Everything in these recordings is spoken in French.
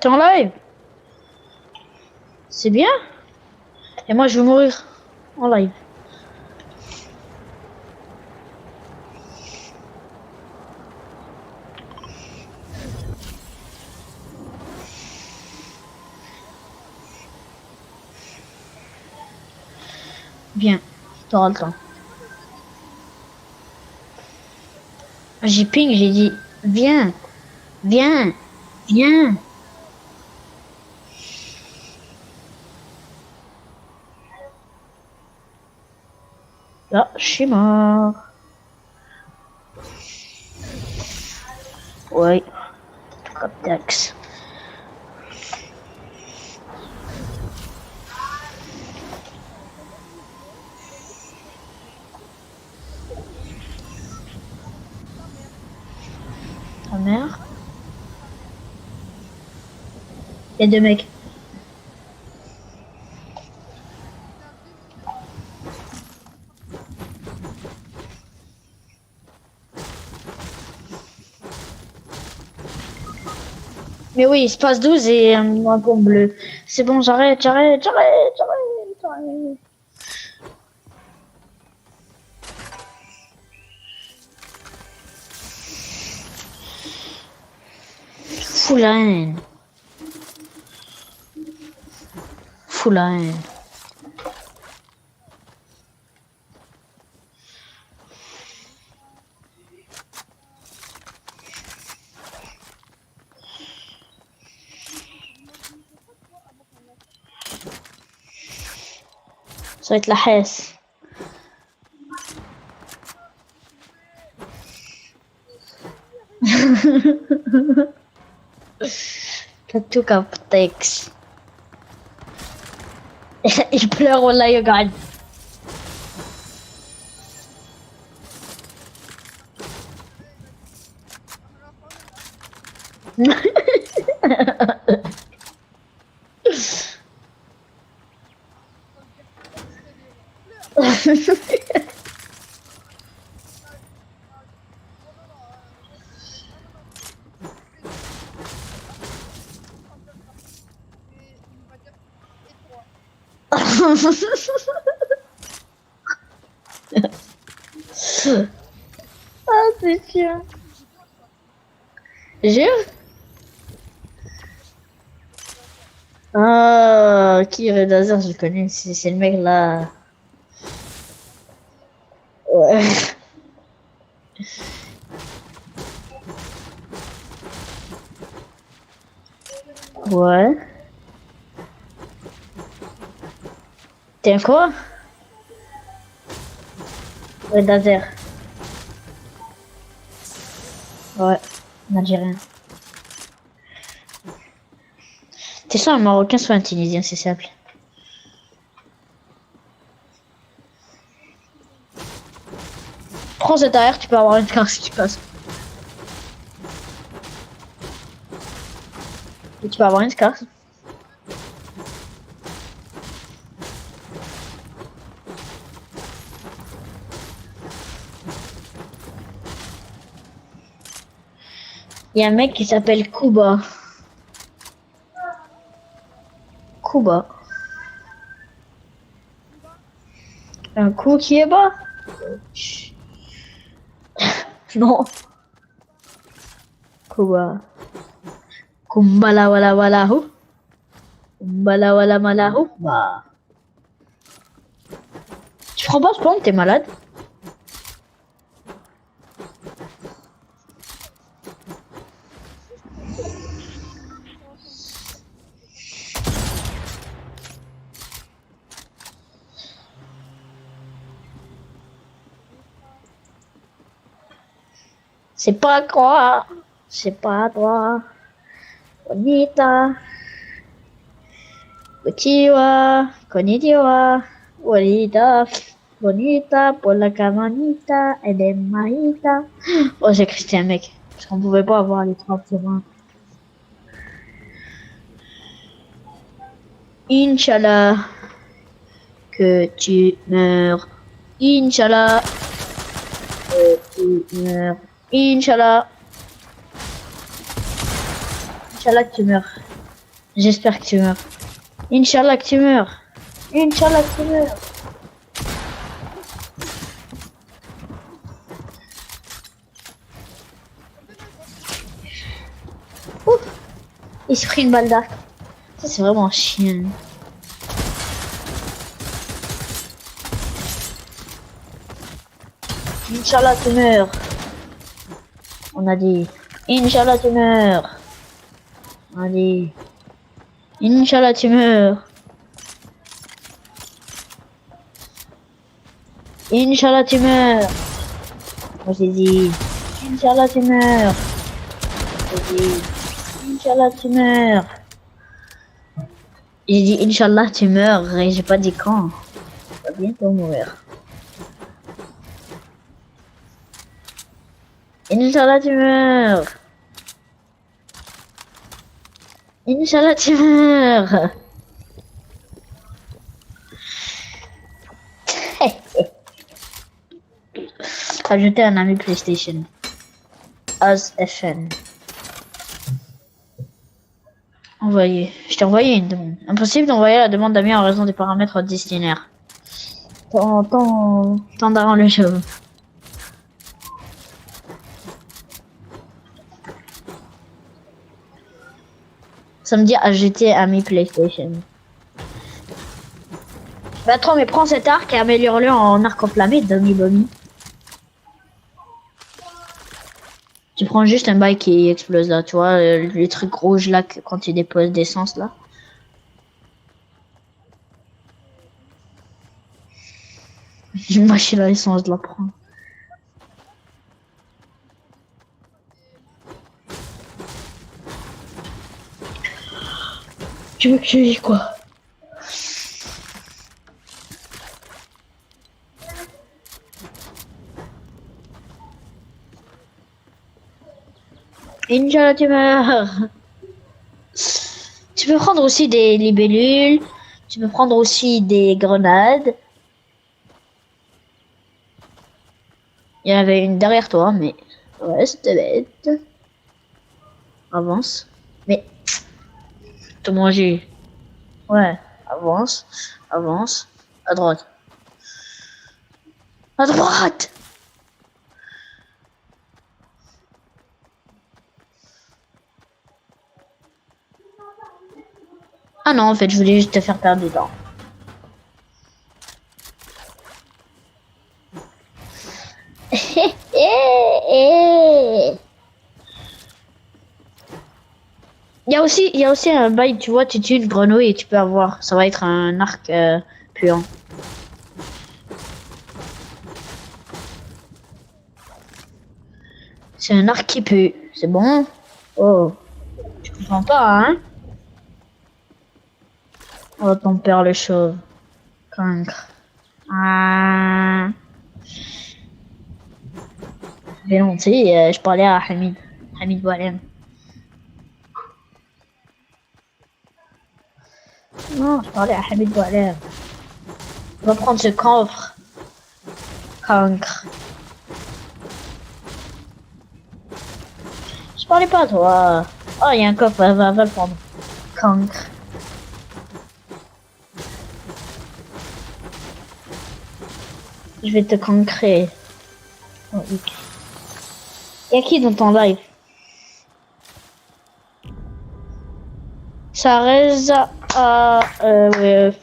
T'es en live? C'est bien? Et moi je vais mourir en live. Bien, t'auras le temps. J'ai ping, j'ai dit viens, viens, viens. Là, je suis mort. Ouais, Captex. Ta mère. Il y a deux mecs. Mais oui, il se passe 12 et un pont bleu. C'est bon, j'arrête. Fous la haine. Fous la haine. Ça va être la hesse. T'as tout Captex. Il pleure, wallah, il gagne. Ah, c'est chiant. Jure? Ah, qui Red Laser, je le connais, c'est le mec là. Ouais. Ouais. T'es un quoi? Red Laser. Ouais, Algérien. T'es soit un Marocain, soit un Tunisien, c'est simple. Prends cette arrière, tu peux avoir une carte si tu passes. Et tu peux avoir une carte. Il y a un mec qui s'appelle Kuba. Kuba. Un coup qui est bas? Non. Kuba. Kumbala wala wala hu. Kumbala wala mala hu. Bah. Tu prends pas ce point, t'es malade? C'est pas quoi, c'est pas toi, bonita, Uchiwa, konnichiwa, bonita, bonita, pour la camanita, elle est mahita. Oh, j'ai cru que c'était un mec, parce qu'on pouvait pas avoir les trois pour un. Inch'Allah, que tu meurs. Inch'Allah, que tu meurs. Inch'Allah. Inch'Allah que tu meurs. J'espère que tu meurs. Inch'Allah que tu meurs. Inch'Allah que tu meurs. Ouf. Il se prit une balle d'arc. Ça c'est vraiment chien. Inch'Allah tu meurs. On a dit. Inch'Allah tu meurs. On a dit. Inch'Allah tu meurs. Inch'Allah tu meurs. Moi j'ai dit. Inch'Allah tu meurs. J'ai dit. Inch'Allah tu meurs. J'ai dit Inch'Allah tu meurs et j'ai pas dit quand. Tu vas bientôt mourir. Inch'Allah tu meurs. Inch'Allah tu meurs. Ajouter un ami PlayStation. As FN. Envoyer. Je t'ai envoyé une demande. Impossible d'envoyer la demande d'amis en raison des paramètres destinaires. T'en d'avant le show. Ça me dit ajouter ami PlayStation. Bah attends, mais prends cet arc et améliore-le en arc enflammé, Dummy Bummy. Tu prends juste un bail qui explose là, tu vois, les trucs rouges là quand tu déposes d'essence là. Une machine à essence, je la prends. Tu veux que je dise quoi? Inch'Allah tu meurs. Tu peux prendre aussi des libellules. Tu peux prendre aussi des grenades. Il y en avait une derrière toi, mais reste bête. Avance. Mais te manger. Ouais, avance, avance. À droite. À droite. Ah non, en fait, je voulais juste te faire perdre du temps. Il y a aussi un bail, tu vois, tu tues une grenouille et tu peux avoir, ça va être un arc puant. C'est un arc qui pue, c'est bon? Oh, tu comprends pas, hein? Oh, ton père le chauve. Cancre. Ah. Mais non, tu sais, je parlais à Hamid. Hamid Boualem. Non, je parlais à Hamid Boualem. On va prendre ce coffre. Cancre. Je parlais pas à toi. Oh, il y a un coffre, va le prendre. Cancre. Je vais te cancrer. Oh, okay. Y'a qui dans ton live? Ça reza à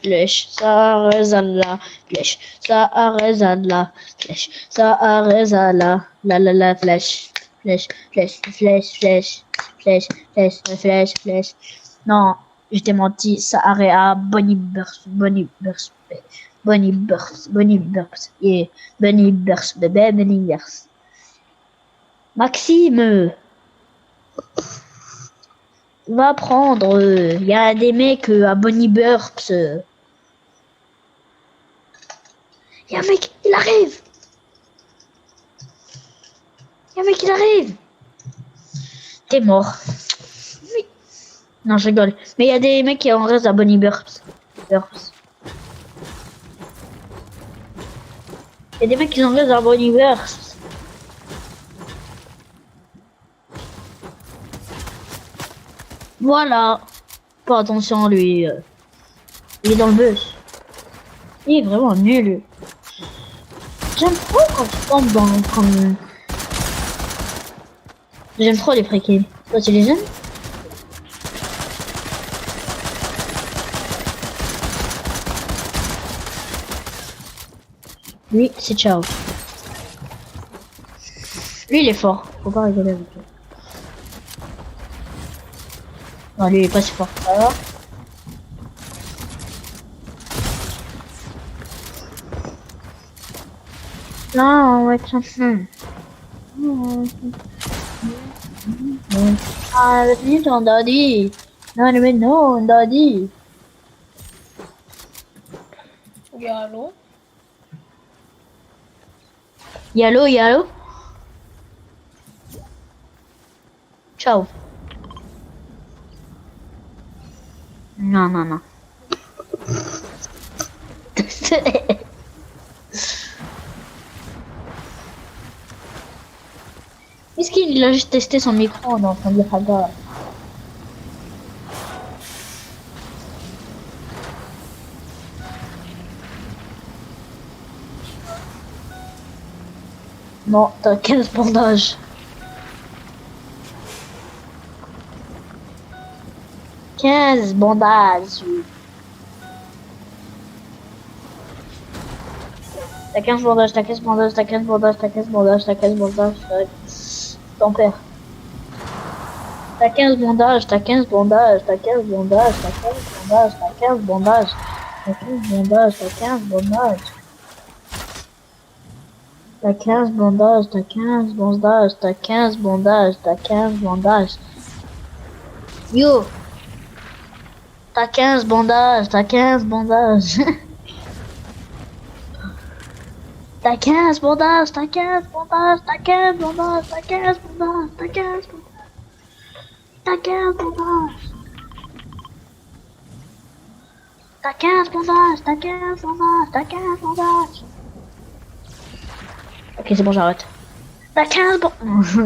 flèche. Ça reza la flèche. Ça reza la flèche. Ça reza la flèche. Flèche, flèche, flèche, flèche, flèche, flèche, flèche, flèche. Non, je t'ai menti. Ça arrête à Bonnie Burst. Bonnie Burst. Bonnie Burst. Bonnie Burst. Yeah. Bonnie Burst. Bébé, Bonnie Burst. Maxime, va prendre. Il y a des mecs à Bonnie Burps. Il y a un mec, il arrive. Il y a un mec, il arrive. T'es mort. Oui. Non, je rigole. Mais il y a des mecs qui en restent à Bonnie Burps. Burps. Il y a des mecs qui en restent à Bonnie Burps. Voilà. Pas attention, lui. Il est dans le bus. Il est vraiment nul. J'aime trop quand tu tombes dans... Comme... J'aime trop les frikis. Toi, tu les aimes? Lui, c'est ciao. Lui, il est fort. Faut pas rigoler avec lui. Non, lui, il est pas si fort. Alors non, ouais, tiens. Ah, dis ton daddy. Non, mais non, daddy. Yallo. Yallo, yallo. Ciao. Non, non, non. Est-ce qu'il a juste testé son micro en train de dire regarde. Non, t'as 15 bandages. 15 bandages. T'as 15 bandages, t'as 15 bandages, t'as 15 bandages, t'as 15 bandages, t'as 15 bandages, ton père. T'as 15 bandages, t'as 15 bandages, t'as 15 bandages, t'as 15 bandages, t'as 15 bandages, t'as 15 bandages, t'as 15 bandages. T'as 15 bandages, t'as 15 bandages, t'as 15 bandages, t'as 15 bandages. Yo! T'as 15 bandages, t'as 15 bandages. T'as 15 bandages, t'as 15 bandages, t'as 15 bandages, t'as 15 bandages, t'as 15 bandages. T'as 15 bandages. T'as 15 bandages, t'as 15 bandages, t'as 15 bandages. Ok, c'est bon, j'arrête. T'as 15 bandages.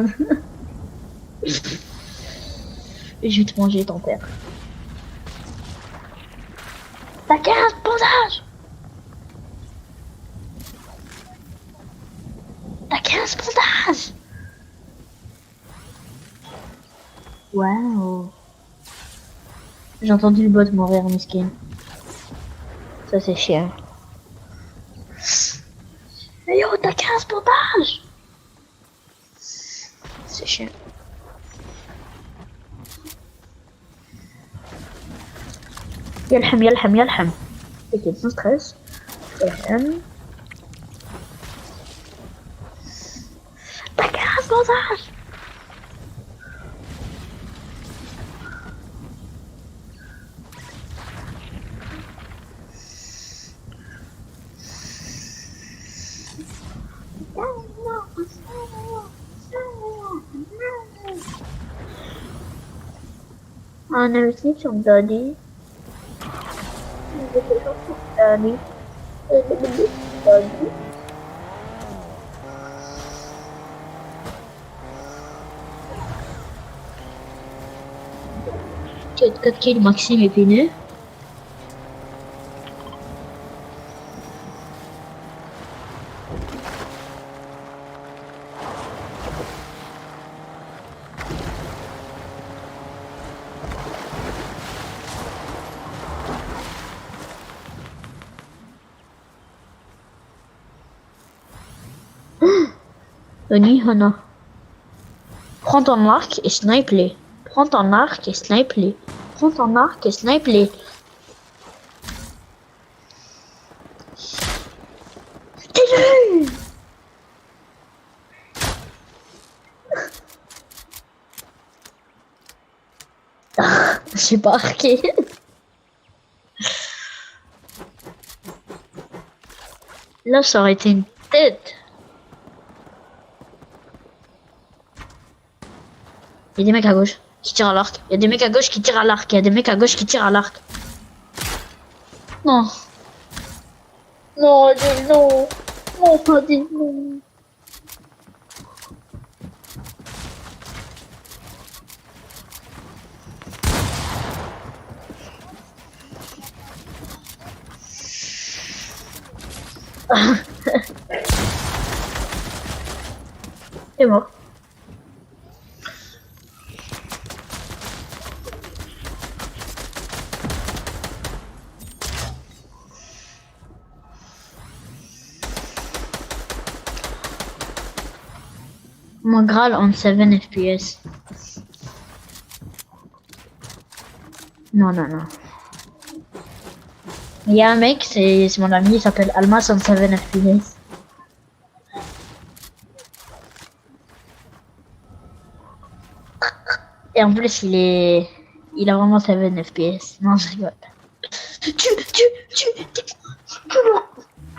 Je vais te manger, ton père. T'as 15 bandages. T'as 15 bandages. Waouh. J'ai entendu le bot mourir, miskin. Ça, c'est chiant. Mais yo, t'as 15 bandages. C'est chiant. يلحم يلحم يلحم. Ok, sans stress. يلحم. T'as 15 bandages. On a aussi son daddy. Daddy. Daddy. Tu as 4 kills, Maxime est péné. Denis, Hana. Prends ton arc et snipe-les. Prends ton arc et snipe-les. Prends ton arc et snipe-les. T'es J'ai pas arqué. Là, ça aurait été une tête. Il y a des mecs à gauche qui tirent à l'arc. Il y a des mecs à gauche qui tirent à l'arc. Il y a des mecs à gauche qui tirent à l'arc. Non. Non, non. Non, pas dit non. C'est mort. Mon Graal en 7 FPS. Non, non, non. Il y a un mec, c'est mon ami, il s'appelle Almas en 7 FPS. Et en plus, il a vraiment 7 FPS. Non, je rigole. Tu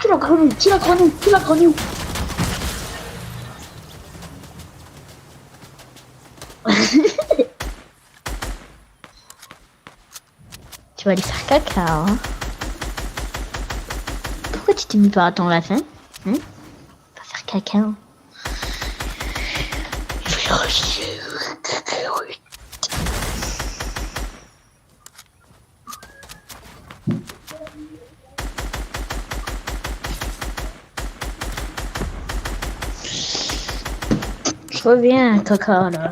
la grenouille, tu la grenouille, tu la grenouille. Tu vas aller faire caca, hein. Pourquoi tu t'es mis pas à ton la fin? Hein? Va faire caca. Hein. Je reviens, caca, là.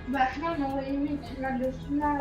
Bah, non, oui, tu l'as dessus là.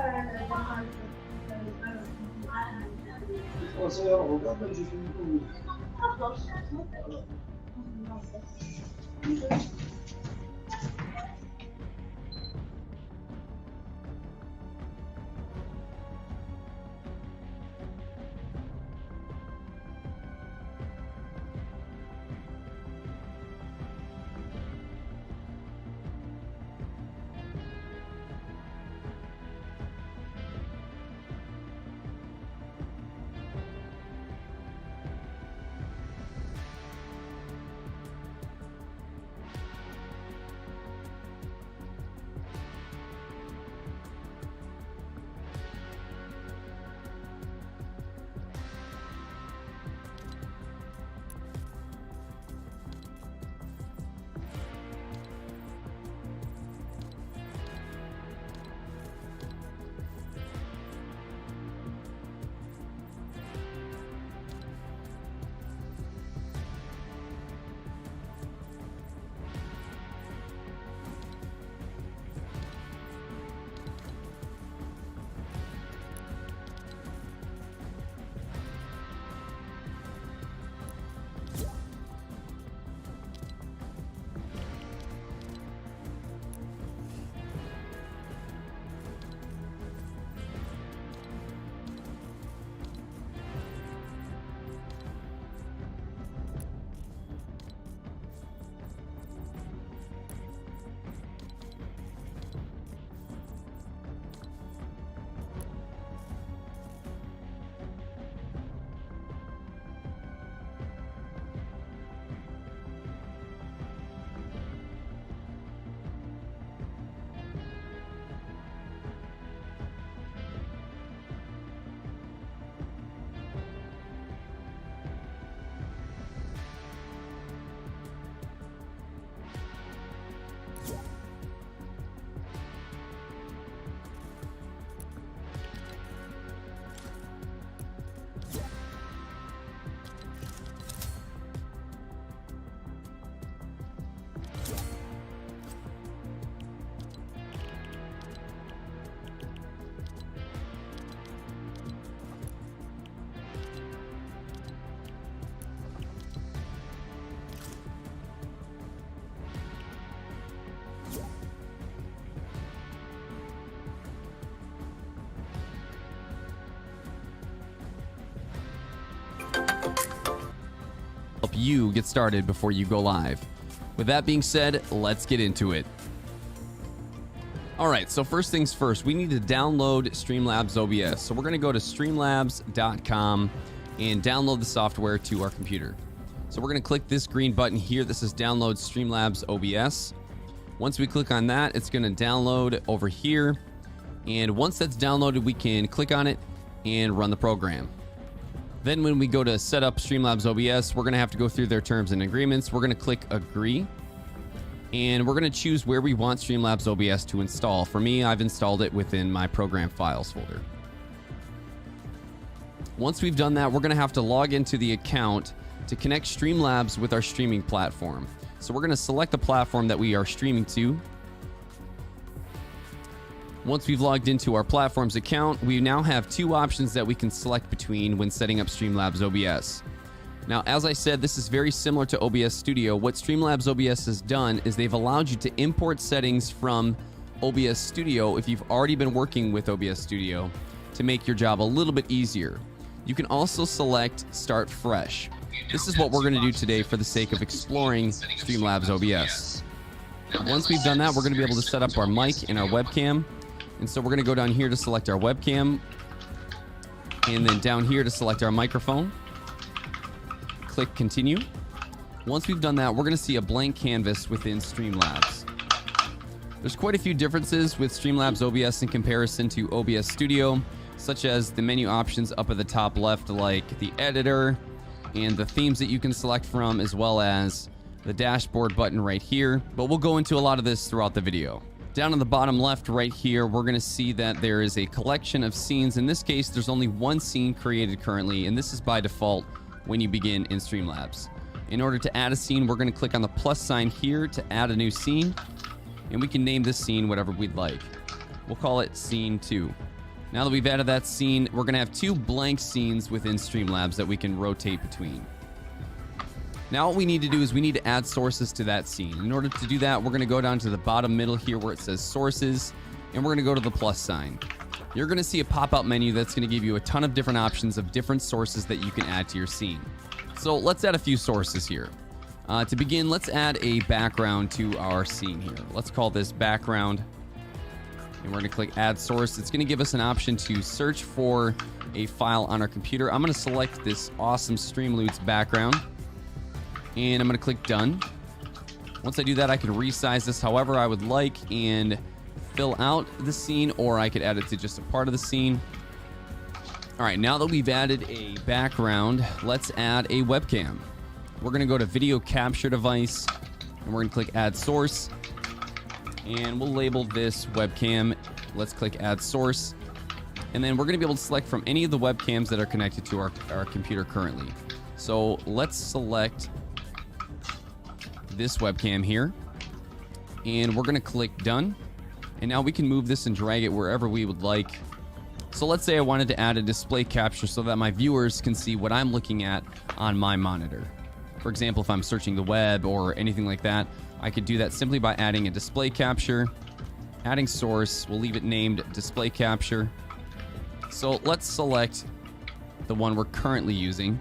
you get started before you go live. With that being said, let's get into it. All right, so first things first, we need to download Streamlabs OBS. So we're going to go to streamlabs.com and download the software to our computer. So we're going to click this green button here that says download Streamlabs OBS. Once we click on that, it's going to download over here. And once that's downloaded, we can click on it and run the program. Then when we go to set up Streamlabs OBS, we're going to have to go through their terms and agreements. We're going to click agree. And we're going to choose where we want Streamlabs OBS to install. For me, I've installed it within my program files folder. Once we've done that, we're going to have to log into the account to connect Streamlabs with our streaming platform. So we're going to select the platform that we are streaming to. Once we've logged into our platform's account, we now have two options that we can select between when setting up Streamlabs OBS. Now, as I said, this is very similar to OBS Studio. What Streamlabs OBS has done is they've allowed you to import settings from OBS Studio if you've already been working with OBS Studio to make your job a little bit easier. You can also select Start Fresh. This is what we're going to do today for the sake of exploring Streamlabs OBS. Once we've done that, we're going to be able to set up our mic and our webcam. And so we're going to go down here to select our webcam, and then down here to select our microphone. Click continue. Once we've done that, we're going to see a blank canvas within Streamlabs. There's quite a few differences with Streamlabs OBS in comparison to OBS Studio, such as the menu options up at the top left, like the editor and the themes that you can select from, as well as the dashboard button right here. But we'll go into a lot of this throughout the video. Down on the bottom left right here, we're going to see that there is a collection of scenes. In this case, there's only one scene created currently, and this is by default when you begin in Streamlabs. In order to add a scene, we're going to click on the plus sign here to add a new scene, and we can name this scene whatever we'd like. We'll call it Scene 2. Now that we've added that scene, we're going to have two blank scenes within Streamlabs that we can rotate between. Now what we need to do is we need to add sources to that scene. In order to do that, we're going to go down to the bottom middle here where it says Sources, and we're going to go to the plus sign. You're going to see a pop-up menu that's going to give you a ton of different options of different sources that you can add to your scene. So let's add a few sources here. To begin, let's add a background to our scene here. Let's call this background, and we're going to click add source. It's going to give us an option to search for a file on our computer. I'm going to select this awesome Streamloots background, and I'm going to click done. Once I do that, I can resize this however I would like and fill out the scene, or I could add it to just a part of the scene. All right, now that we've added a background, let's add a webcam. We're going to go to video capture device, and we're going to click add source, and we'll label this webcam. Let's click add source, and then we're going to be able to select from any of the webcams that are connected to our computer currently. So let's select this webcam here, and we're going to click done. And now we can move this and drag it wherever we would like. So let's say I wanted to add a display capture so that my viewers can see what I'm looking at on my monitor. For example, if I'm searching the web or anything like that, I could do that simply by adding a display capture, adding source. We'll leave it named display capture. So let's select the one we're currently using.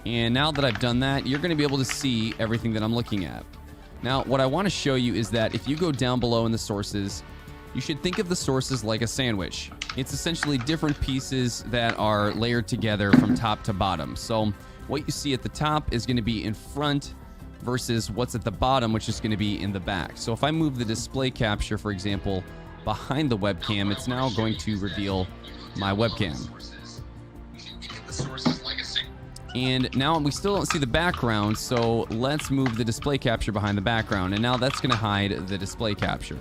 And now that I've done that, you're going to be able to see everything that I'm looking at. Now, what I want to show you is that if you go down below in the sources, you should think of the sources like a sandwich. It's essentially different pieces that are layered together from top to bottom. So what you see at the top is going to be in front versus what's at the bottom, which is going to be in the back. So if I move the display capture, for example, behind the webcam, it's now going to reveal my webcam. And now we still don't see the background, so let's move the display capture behind the background, and now that's going to hide the display capture.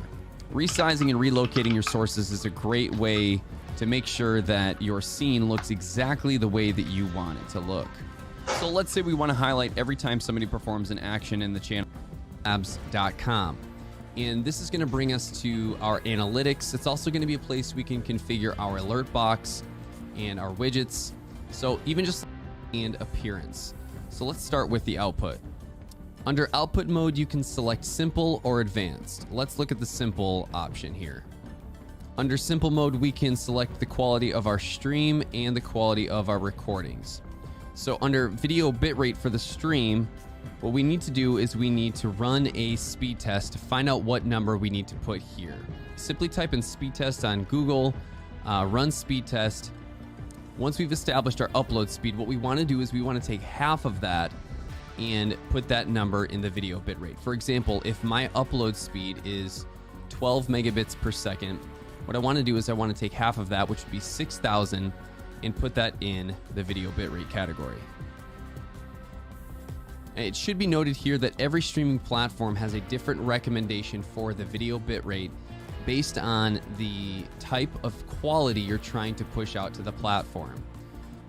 Resizing and relocating your sources is a great way to make sure that your scene looks exactly the way that you want it to look. So let's say we want to highlight every time somebody performs an action in the channel, streamlabs.com. And this is going to bring us to our analytics. It's also going to be a place we can configure our alert box and our widgets. So even just and appearance. So let's start with the output. Under output mode, you can select simple or advanced. Let's look at the simple option here. Under simple mode, we can select the quality of our stream and the quality of our recordings. So under video bitrate for the stream, what we need to do is we need to run a speed test to find out what number we need to put here. Simply type in speed test on Google, run speed test. Once we've established our upload speed, what we want to do is we want to take half of that and put that number in the video bitrate. For example, if my upload speed is 12 megabits per second, what I want to do is I want to take half of that, which would be 6,000, and put that in the video bitrate category. It should be noted here that every streaming platform has a different recommendation for the video bitrate based on the type of quality you're trying to push out to the platform.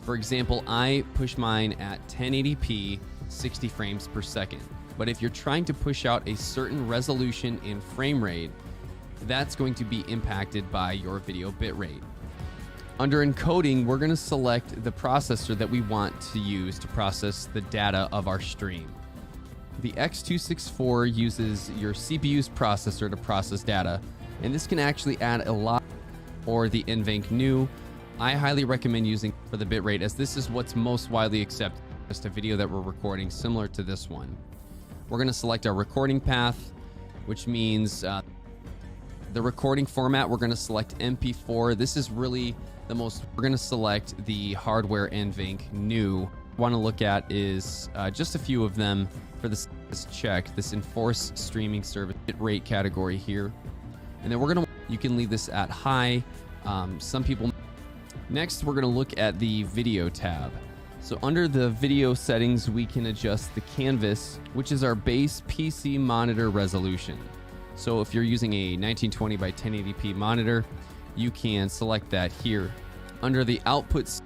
For example, I push mine at 1080p, 60 frames per second. But if you're trying to push out a certain resolution and frame rate, that's going to be impacted by your video bitrate. Under encoding, we're going to select the processor that we want to use to process the data of our stream. The X264 uses your CPU's processor to process data, and this can actually add a lot, or the NVENC New. I highly recommend using for the bitrate, as this is what's most widely accepted. Just a video that we're recording similar to this one. We're going to select our recording path, which means the recording format. We're going to select MP4. This is really the most. We're going to select the hardware NVENC New. Want to look at is just a few of them for this check. This enforce streaming service bitrate category here, and then we're going to. You can leave this at high. Some people. Next, we're going to look at the video tab. So under the video settings, we can adjust the canvas, which is our base PC monitor resolution. So if you're using a 1920 by 1080p monitor, you can select that here. Under the outputs,